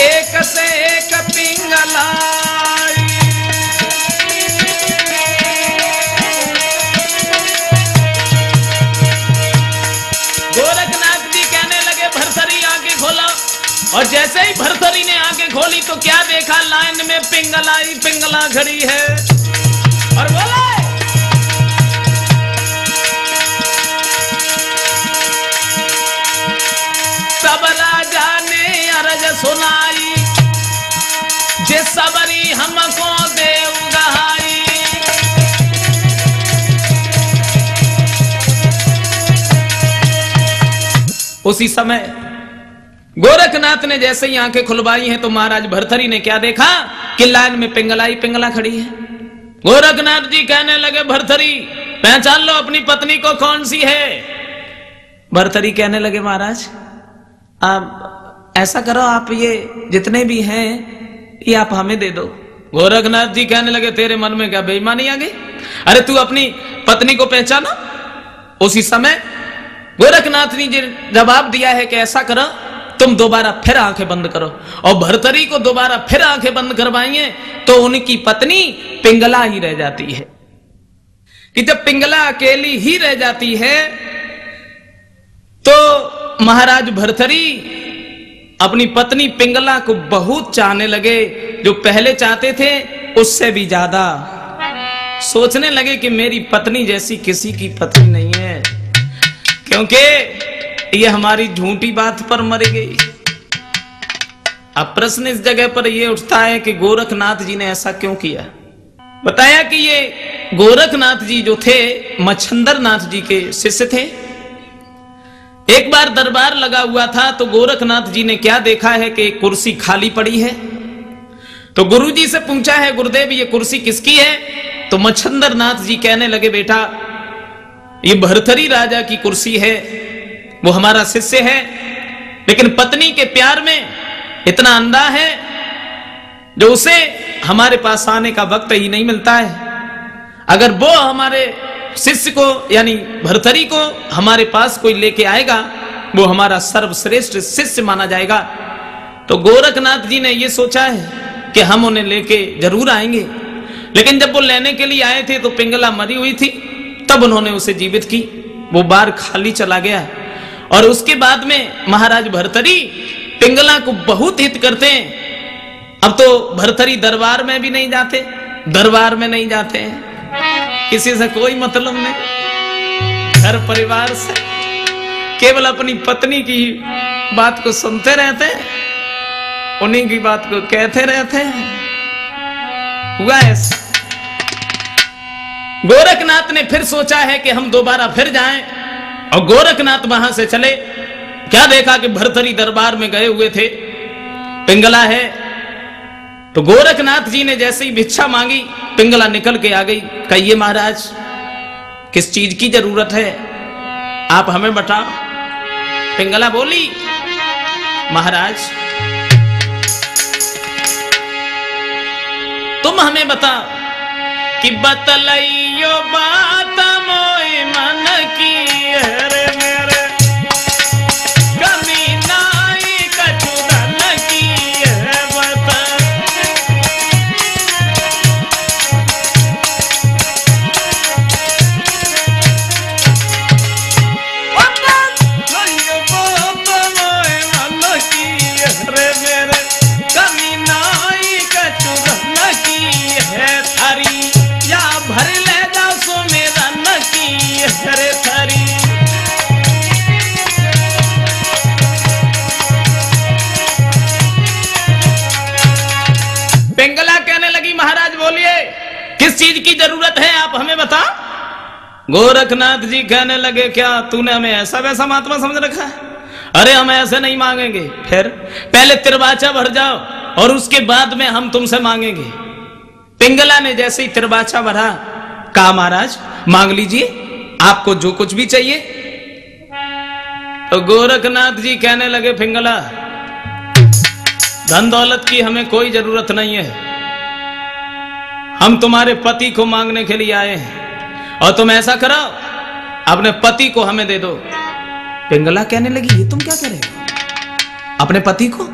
एक से एक पिंगला। गोरखनाथ जी कहने लगे, भर्तरी आंखें खोला। और जैसे ही भर्तरी ने आंखें खोली तो क्या देखा, लाइन में पिंगला खड़ी है। और बोले तब राजा ने अर्ज सुनाई, जे सबरी हमको देव गहाई। उसी समय गोरखनाथ ने जैसे ही आंखें खुलवाई हैं तो महाराज भर्तरी ने क्या देखा कि लाइन में पिंगला खड़ी है। गोरखनाथ जी कहने लगे भर्तरी पहचान लो अपनी पत्नी को कौन सी है। भर्तरी कहने लगे महाराज आप ऐसा करो, आप ये जितने भी हैं ये आप हमें दे दो। गोरखनाथ जी कहने लगे तेरे मन में क्या बेईमानी आ गई, अरे तू अपनी पत्नी को पहचाना। उसी समय गोरखनाथ ने जवाब दिया है कि ऐसा करो तुम दोबारा फिर आंखें बंद करो, और भर्तरी को दोबारा फिर आंखें बंद करवाइए तो उनकी पत्नी पिंगला ही रह जाती है। कि जब पिंगला अकेली ही रह जाती है तो महाराज भर्तरी अपनी पत्नी पिंगला को बहुत चाहने लगे, जो पहले चाहते थे उससे भी ज्यादा। सोचने लगे कि मेरी पत्नी जैसी किसी की पत्नी नहीं है, क्योंकि ये हमारी झूठी बात पर मर गई। अब प्रश्न इस जगह पर यह उठता है कि गोरखनाथ जी ने ऐसा क्यों किया। बताया कि ये गोरखनाथ जी जो थे मच्छंदर नाथ जी के शिष्य थे। एक बार दरबार लगा हुआ था तो गोरखनाथ जी ने क्या देखा है कि एक कुर्सी खाली पड़ी है। तो गुरुजी से पूछा है गुरुदेव ये कुर्सी किसकी है। तो मच्छंदर नाथ जी कहने लगे बेटा ये भर्तरी राजा की कुर्सी है, वो हमारा शिष्य है, लेकिन पत्नी के प्यार में इतना अंधा है जो उसे हमारे पास आने का वक्त ही नहीं मिलता है। अगर वो हमारे शिष्य को यानी भर्तरी को हमारे पास कोई लेके आएगा वो हमारा सर्वश्रेष्ठ शिष्य माना जाएगा। तो गोरखनाथ जी ने ये सोचा है कि हम उन्हें लेके जरूर आएंगे, लेकिन जब वो लेने के लिए आए थे तो पिंगला मरी हुई थी, तब उन्होंने उसे जीवित की। वो बार खाली चला गया और उसके बाद में महाराज भर्तरी पिंगला को बहुत हित करते हैं। अब तो भर्तरी दरबार में भी नहीं जाते, दरबार में नहीं जाते हैं, किसी से कोई मतलब नहीं, घर परिवार से केवल अपनी पत्नी की बात को सुनते रहते हैं, उन्हीं की बात को कहते रहते हैं। हुआ ऐसा। गोरखनाथ ने फिर सोचा है कि हम दोबारा फिर जाएं, और गोरखनाथ वहां से चले। क्या देखा कि भर्तरी दरबार में गए हुए थे, पिंगला है। तो गोरखनाथ जी ने जैसे ही भिक्षा मांगी पिंगला निकल के आ गई। कहिए महाराज किस चीज की जरूरत है, आप हमें बताओ। पिंगला बोली महाराज तुम हमें बताओ कि बतलाइयो बात मोई मन की रे मेरे कमी नाई कछु धन की है बता। बतलाइयो बात मोई मन की रे मेरे कमी नाई कछु धन की है थारी, या भर ले जाओ सो मेरा नकी हरे थारी। पिंगला कहने लगी महाराज बोलिए किस चीज की जरूरत है आप हमें बता। गोरखनाथ जी कहने लगे क्या तूने हमें ऐसा वैसा महात्मा समझ रखा है, अरे हम ऐसे नहीं मांगेंगे, फिर पहले तिरबाचा भर जाओ और उसके बाद में हम तुमसे मांगेंगे। पिंगला ने जैसे ही तिरबाचा भरा कहा महाराज मांग लीजिए आपको जो कुछ भी चाहिए। तो गोरखनाथ जी कहने लगे पिंगला धन दौलत की हमें कोई जरूरत नहीं है, हम तुम्हारे पति को मांगने के लिए आए हैं, और तुम ऐसा करो अपने पति को हमें दे दो। पिंगला कहने लगी ये तुम क्या करेगा अपने पति को?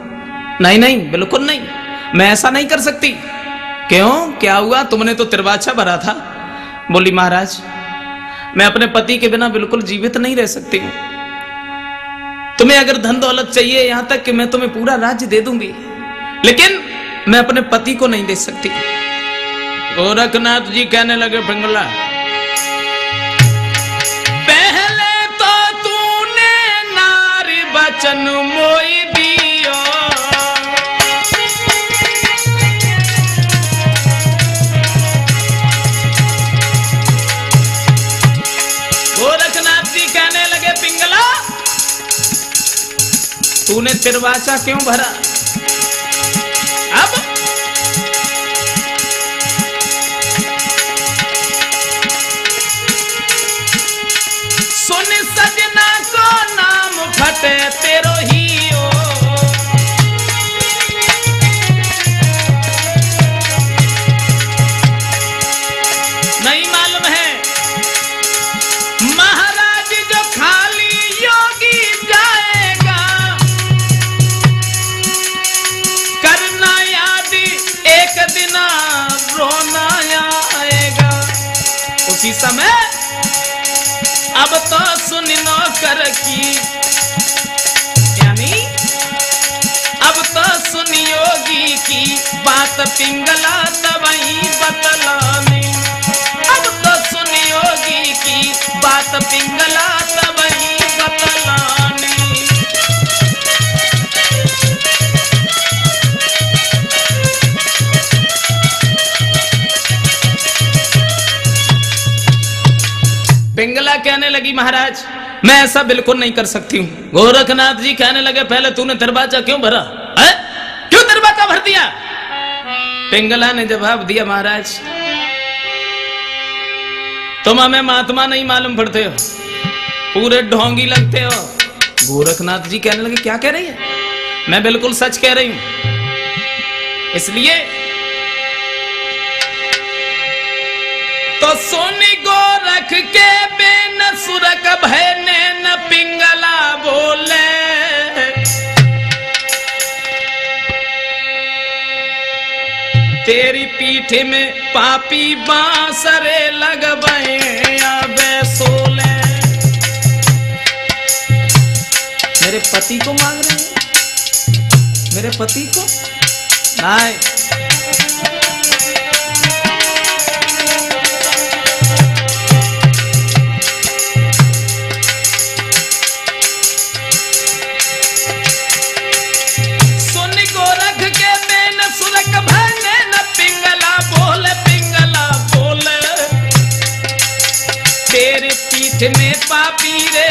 नहीं नहीं बिल्कुल नहीं, मैं ऐसा नहीं कर सकती। क्यों क्या हुआ, तुमने तो तिरबाचा भरा था। बोली महाराज मैं अपने पति के बिना बिल्कुल जीवित नहीं रह सकती हूं, तुम्हें अगर धन दौलत चाहिए यहां तक कि मैं तुम्हें पूरा राज्य दे दूंगी, लेकिन मैं अपने पति को नहीं दे सकती। गोरखनाथ जी कहने लगे पिंगला, पहले तो तूने नारी बचन मोई दियो, गोरखनाथ जी कहने लगे पिंगला तूने तिरवाचा क्यों भरा? अब सुन सजना को नाम फटे तेरो ही ओ, नहीं मालूम है महाराज जो खाली योगी जाएगा, करना याद एक दिन रोना आएगा। उसी समय अब तो सुन नौकर की, यानी अब तो सुन योगी की बात पिंगला तवही बतलानी, अब तो सुन योगी की बात पिंगला तवही बतलानी। पिंगला कहने लगी महाराज मैं ऐसा बिल्कुल नहीं कर सकती हूं। गोरखनाथ जी कहने लगे पहले तूने दरवाजा क्यों भरा है? क्यों दरवाजा भर दिया? पिंगला ने जवाब दिया महाराज तुम हमें महात्मा नहीं मालूम पड़ते हो, पूरे ढोंगी लगते हो। गोरखनाथ जी कहने लगे क्या कह रही है? मैं बिल्कुल सच कह रही हूं। इसलिए तो सोनी गोरख के बेन सुरक भयने न पिंगला बोले, तेरी पीठ में पापी बांसरे लगबे आबे सोले। मेरे पति को मांग रहे हैं? मेरे पति को नहीं, तेरे पीठ में पापी रे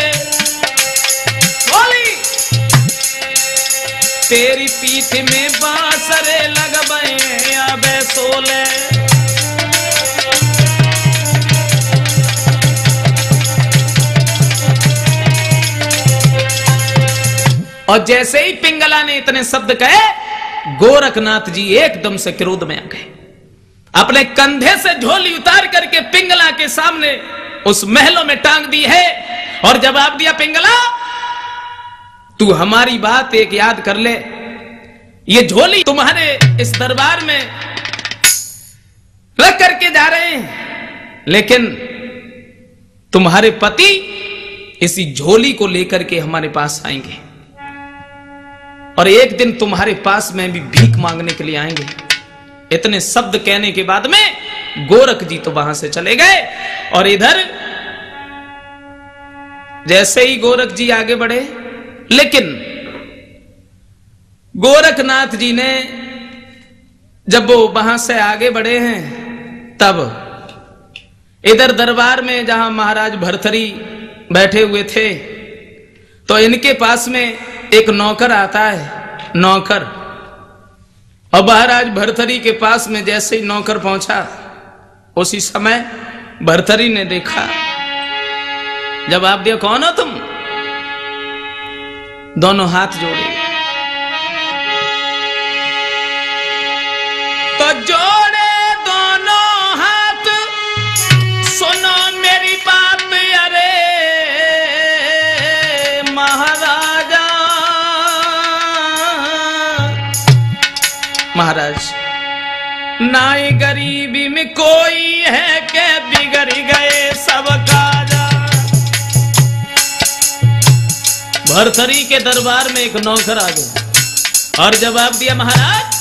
बोली, तेरी पीठ में बांसरे लगबे आबे सोले। और जैसे ही पिंगला ने इतने शब्द कहे गोरखनाथ जी एकदम से क्रोध में आ गए, अपने कंधे से झोली उतार करके पिंगला के सामने उस महलों में टांग दी है और जवाब दिया पिंगला तू हमारी बात एक याद कर ले, ये झोली तुम्हारे इस दरबार में रख करके जा रहे हैं, लेकिन तुम्हारे पति इसी झोली को लेकर के हमारे पास आएंगे और एक दिन तुम्हारे पास में भी भीख मांगने के लिए आएंगे। इतने शब्द कहने के बाद में गोरख जी तो वहां से चले गए और इधर जैसे ही गोरख जी आगे बढ़े, लेकिन गोरखनाथ जी ने जब वो वहां से आगे बढ़े हैं तब इधर दरबार में जहां महाराज भर्तरी बैठे हुए थे तो इनके पास में एक नौकर आता है, नौकर। और महाराज भर्तरी के पास में जैसे ही नौकर पहुंचा उसी समय भर्तरी ने देखा, जवाब दिया कौन हो तुम? दोनों हाथ जोड़े तो जोड़े दोनों हाथ, सुनो मेरी बात अरे महाराजा। महाराज नाई गरीबी में कोई है के बिगड़ गए सब काजा। भर्तरी के दरबार में एक नौकर आ गया और जवाब दिया महाराज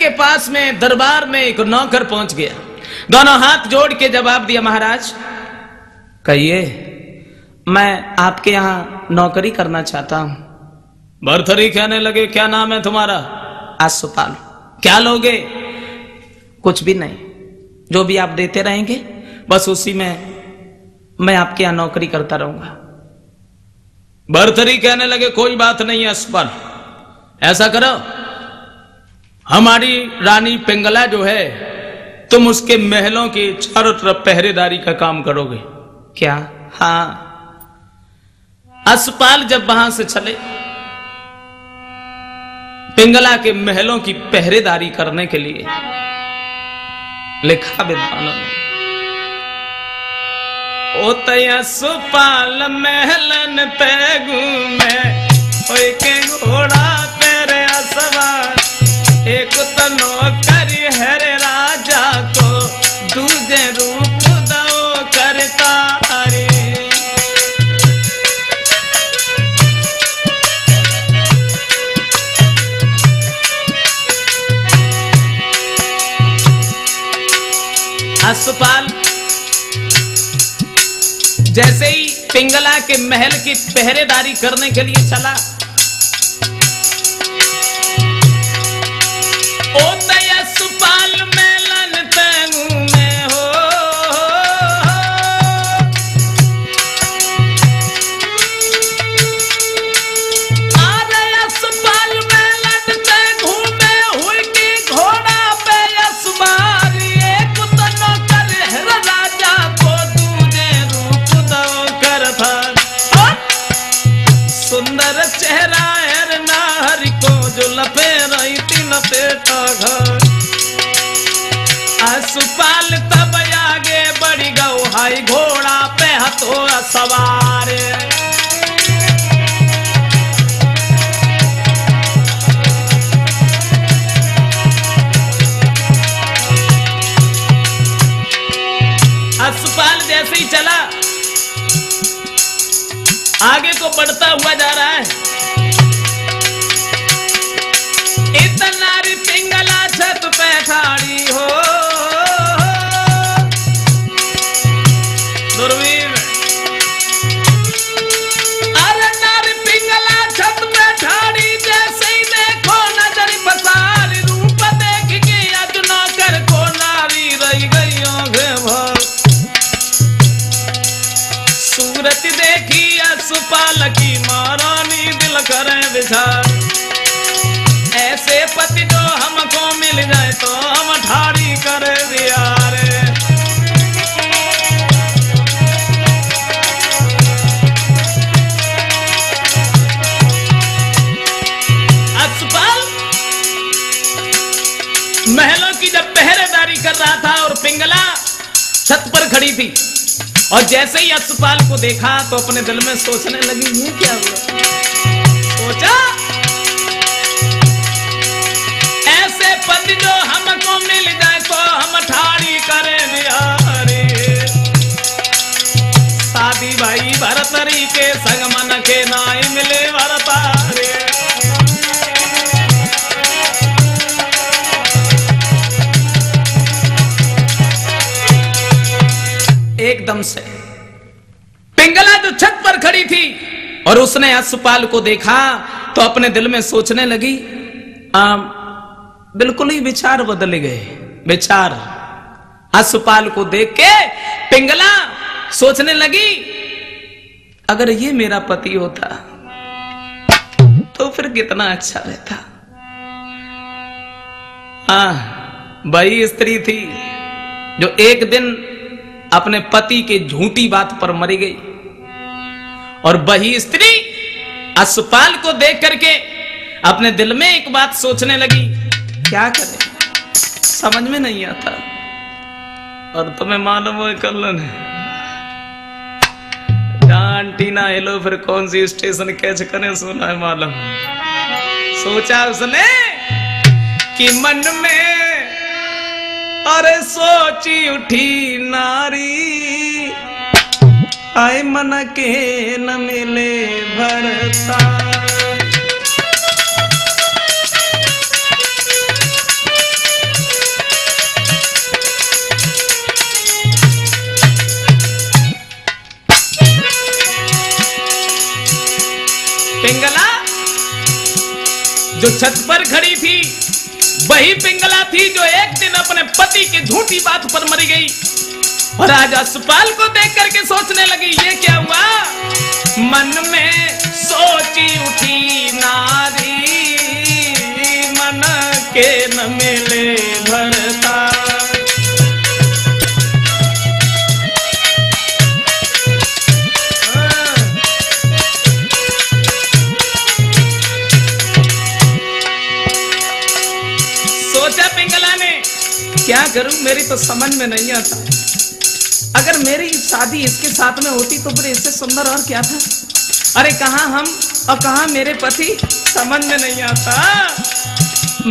के पास में दरबार में एक नौकर पहुंच गया, दोनों हाथ जोड़ के जवाब दिया, महाराज कहिए, मैं आपके यहां नौकरी करना चाहता हूं। भर्तरी कहने लगे, क्या नाम है तुम्हारा? अश्वपाल। क्या लोगे? कुछ भी नहीं, जो भी आप देते रहेंगे बस उसी में मैं आपके यहां नौकरी करता रहूंगा। भर्तरी कहने लगे, कोई बात नहीं है अश्वपाल, ऐसा करो, हमारी रानी पिंगला जो है, तुम उसके महलों के चारों तरफ पहरेदारी का काम करोगे। क्या? हाँ। अश्वपाल जब वहां से चले, पिंगला के महलों की पहरेदारी करने के लिए, लिखा विद्वानों ने, ओ अश्वपाल महलन पे घूमे, ओए के घोड़ा तेरे सवार, एक तो नौकरी है रे राजा को, दूजे रूप दो करता रे। अश्वपाल जैसे ही पिंगला के महल की पहरेदारी करने के लिए चला, ओ अश्वपाल मेलन तेंगू में हो, अरे अश्वपाल मेलन तेंगू में हुई की घोड़ा पे अश्वपाल, एक तो नौकर है राजा को, दूजे रूप दो करता, सुंदर चेहरा है नारी को, जो लपे रही थी लपेटा घर। अश्वपाल तब आगे बढ़ी गौ, हाई घोड़ा पे हथो सवार, अश्वपाल जैसे ही चला, आगे को बढ़ता हुआ जा रहा है, इतना री पिंगला छत पे ठाड़ी हो, दूरवीर, अरे नारी पिंगला छत पे ठाड़ी, जैसे ही देखो नजर पसार, रूप देख के आज नौकर को नारी रह गई भर, सूरत देखी अश्वपाल की महारानी दिल करे विचार, ऐसे पति जो हमको मिल जाए तो हम ठाड़ी कर दिया रे। अश्वपाल महलों की जब पहरेदारी कर रहा था और पिंगला छत पर खड़ी थी, और जैसे ही अश्वपाल को देखा तो अपने दिल में सोचने लगी, ये क्या हुआ? सोचा, ऐसे पति जो हमको मिल जाए तो हम ठाड़ी करें बिहारी, शादी भाई भरतरी के संग मन के नाई मिले भरतारे। एकदम से पिंगला जो छत पर खड़ी थी और उसने अश्वपाल को देखा तो अपने दिल में सोचने लगी, बिल्कुल ही विचार बदल गए। विचार, अश्वपाल को देख के पिंगला सोचने लगी, अगर ये मेरा पति होता तो फिर कितना अच्छा रहता। वही स्त्री थी जो एक दिन अपने पति के झूठी बात पर मरी गई, और वही स्त्री अश्वपाल को देख करके अपने दिल में एक बात सोचने लगी, क्या करे समझ में नहीं आता। और तुम्हें मालूम हो कल आंटी ना हेलो फिर कौन सी स्टेशन कैच करे सुना है मालूम। सोचा उसने कि मन में अरे सोची उठी नारी, आए मन के न मिले भरता। जो छत पर खड़ी थी वही पिंगला थी जो एक दिन अपने पति की झूठी बात पर मरी गई। और आज असपाल को देख करके सोचने लगी ये क्या हुआ। मन में सोची उठी नारी, मन के न मिले भरता। सोचा पिंगला ने क्या करूं, मेरी तो समझ में नहीं आता। अगर मेरी शादी इसके साथ में होती तो फिर इससे सुंदर और क्या था। अरे कहां हम और कहां मेरे पति, समझ में नहीं आता।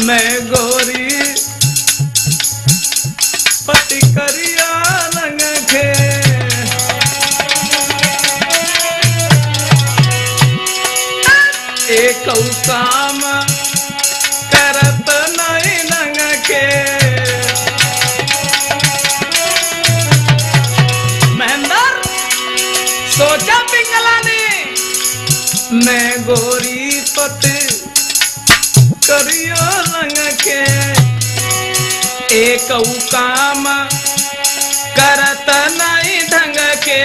मैं गोरी पति करिया रंग के, एक काम करत नहीं नंग के। महेंद्र सोचा पिंगला ने मैं गोरी पति करियो रंग के, एक काम करत नहीं ढंग के।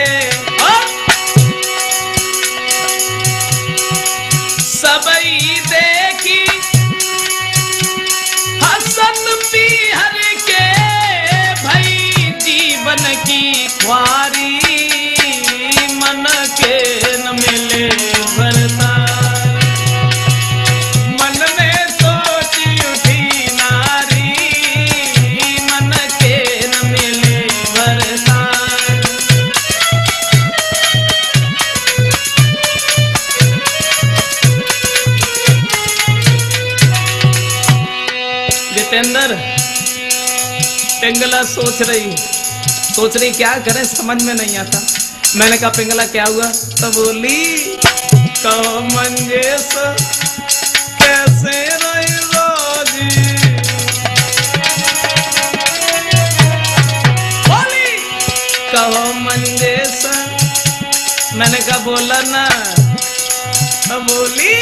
सबई देखी हसन पीहर के, भई जीवन की ख्वारी, मन के न मिले भरता। मन में सोची उठी नारी, मन के न मिले भरता। जितेंद्र पिंगला सोच रही क्या करें, समझ में नहीं आता। मैंने कहा पिंगला क्या हुआ, तो बोली कहो मंजेश कैसे रही रोजी। बोली कहो मंजेश, मैंने कहा बोला ना। तो बोली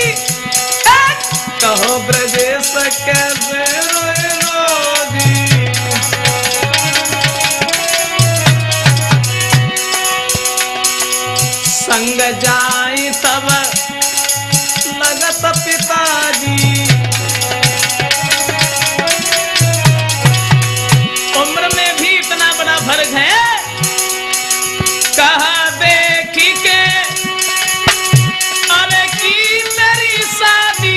कहो ब्रजेश कैसे रही रोजी। संग जाई तब लगत पिताजी, उम्र में भी इतना बड़ा फर्क है। कहा देखी के अरे की मेरी शादी,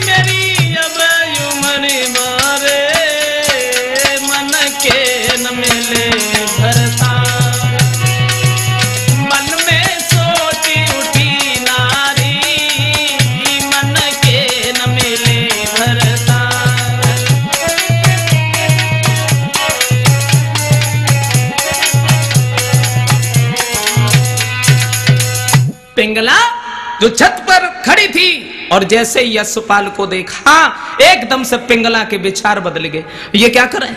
मेरी अब उम्र मारे, मन के न मिले भरता। पिंगला जो छत पर खड़ी थी और जैसे यशपाल को देखा एकदम से पिंगला के विचार बदल गए। ये क्या करे,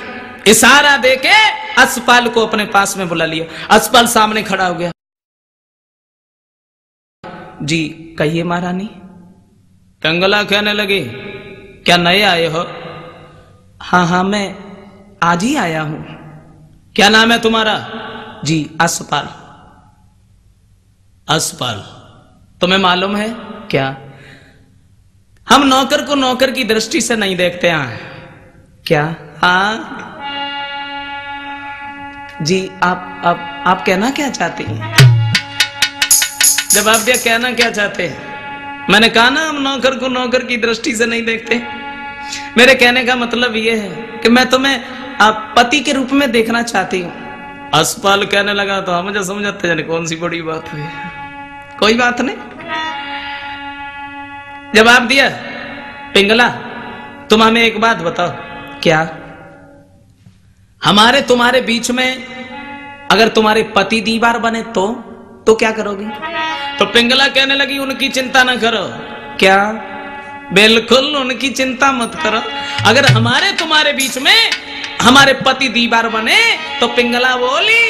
इशारा देके यशपाल को अपने पास में बुला लिया। यशपाल सामने खड़ा हो गया। जी कहिए महारानी। पिंगला कहने लगे क्या नए आए हो। हाँ मैं आज ही आया हूं। क्या नाम है तुम्हारा। जी यशपाल। यशपाल तुम्हें मालूम है क्या, हम नौकर को नौकर की दृष्टि से नहीं देखते हैं। क्या। हाँ जी आप कहना क्या चाहते हैं। जवाब दिया कहना क्या चाहते हैं। मैंने कहा ना हम नौकर को नौकर की दृष्टि से नहीं देखते। मेरे कहने का मतलब यह है कि मैं तुम्हें पति के रूप में देखना चाहती हूं। यशपाल कहने लगा तो हम मुझे समझते जाने कौन सी बड़ी बात हुई, कोई बात नहीं। जवाब दिया पिंगला तुम हमें एक बात बताओ। क्या। हमारे तुम्हारे बीच में अगर तुम्हारे पति दीवार बने तो क्या करोगी। तो पिंगला कहने लगी उनकी चिंता ना करो। क्या। बिल्कुल उनकी चिंता मत करो। अगर हमारे तुम्हारे बीच में हमारे पति दीवार बने तो पिंगला बोली